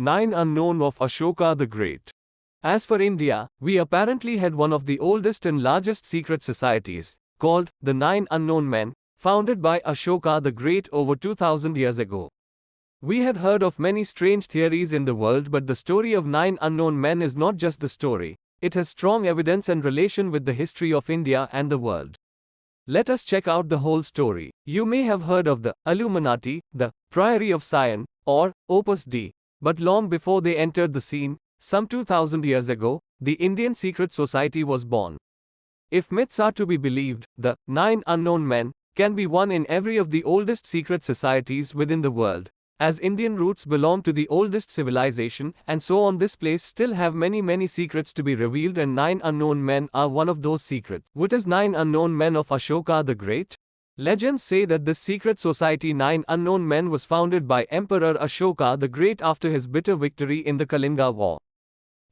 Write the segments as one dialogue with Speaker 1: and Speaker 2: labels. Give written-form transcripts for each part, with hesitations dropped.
Speaker 1: 9 Unknown of Ashoka the Great. As for India, we apparently had one of the oldest and largest secret societies, called the 9 Unknown Men, founded by Ashoka the Great over 2000 years ago. We had heard of many strange theories in the world, but the story of 9 unknown men is not just the story, it has strong evidence and relation with the history of India and the world. Let us check out the whole story. You may have heard of the Illuminati, the Priory of Sion, or Opus Dei, but long before they entered the scene, some 2000 years ago, the Indian secret society was born. If myths are to be believed, the 9 unknown men can be one in every of the oldest secret societies within the world. As Indian roots belong to the oldest civilization, and so on, this place still have many secrets to be revealed, and 9 unknown men are one of those secrets. What is 9 unknown men of Ashoka the Great? Legends say that this secret society 9 unknown men was founded by Emperor Ashoka the Great after his bitter victory in the Kalinga War,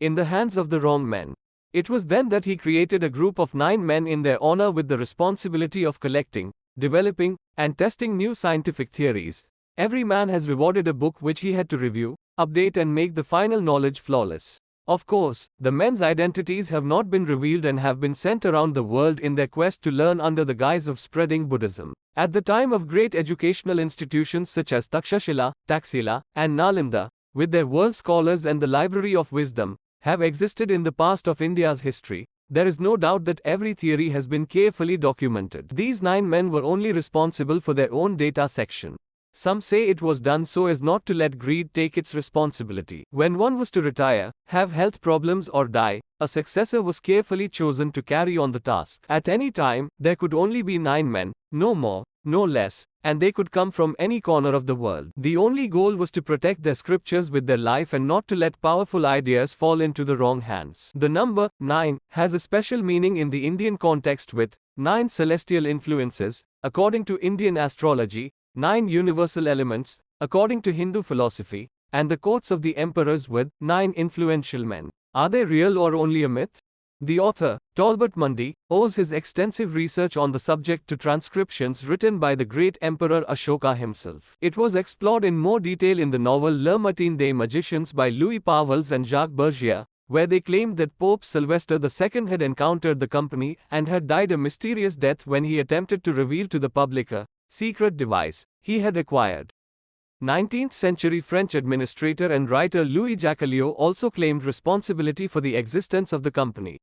Speaker 1: in the hands of the wrong men. It was then that he created a group of 9 men in their honor with the responsibility of collecting, developing, and testing new scientific theories. Every man has rewarded a book which he had to review, update, and make the final knowledge flawless. Of course, the men's identities have not been revealed and have been sent around the world in their quest to learn under the guise of spreading Buddhism. At the time of great educational institutions such as Takshashila, Taxila, and Nalanda, with their world scholars and the Library of Wisdom, have existed in the past of India's history, there is no doubt that every theory has been carefully documented. These 9 men were only responsible for their own data section. Some say it was done so as not to let greed take its responsibility. When one was to retire, have health problems, or die, a successor was carefully chosen to carry on the task. At any time, there could only be 9 men, no more, no less, and they could come from any corner of the world. The only goal was to protect their scriptures with their life and not to let powerful ideas fall into the wrong hands. The number 9 has a special meaning in the Indian context, with 9 celestial influences, according to Indian astrology, 9 universal elements, according to Hindu philosophy, and the courts of the emperors with 9 influential men. Are they real or only a myth? The author, Talbot Mundy, owes his extensive research on the subject to transcriptions written by the great Emperor Ashoka himself. It was explored in more detail in the novel Le Matin des Magiciens by Louis Pauwels and Jacques Bergier, where they claimed that Pope Sylvester II had encountered the company and had died a mysterious death when he attempted to reveal to the public a secret device he had acquired. 19th century French administrator and writer Louis Jacqueliot also claimed responsibility for the existence of the company.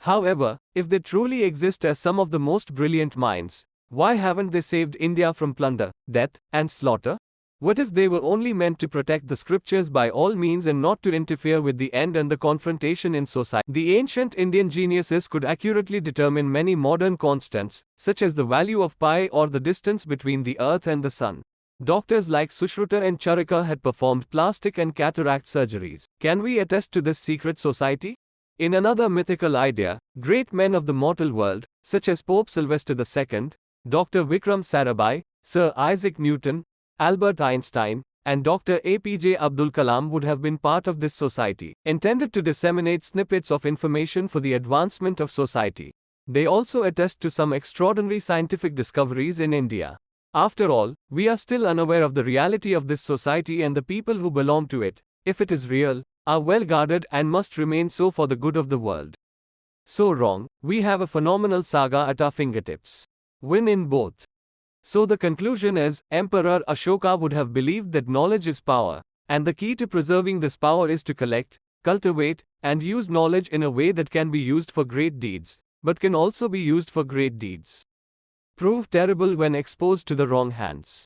Speaker 1: However, if they truly exist as some of the most brilliant minds, why haven't they saved India from plunder, death, and slaughter? What if they were only meant to protect the scriptures by all means and not to interfere with the end and the confrontation in society? The ancient Indian geniuses could accurately determine many modern constants, such as the value of pi or the distance between the earth and the sun. Doctors like Sushruta and Charaka had performed plastic and cataract surgeries. Can we attest to this secret society? In another mythical idea, great men of the mortal world, such as Pope Sylvester II, Dr. Vikram Sarabhai, Sir Isaac Newton, Albert Einstein, and Dr. APJ Abdul Kalam would have been part of this society, intended to disseminate snippets of information for the advancement of society. They also attest to some extraordinary scientific discoveries in India. After all, we are still unaware of the reality of this society, and the people who belong to it, if it is real, are well guarded and must remain so for the good of the world. So wrong, we have a phenomenal saga at our fingertips. Win in both. So the conclusion is, Emperor Ashoka would have believed that knowledge is power, and the key to preserving this power is to collect, cultivate, and use knowledge in a way that can be used for great deeds, but can also be used for great deeds. Prove terrible when exposed to the wrong hands.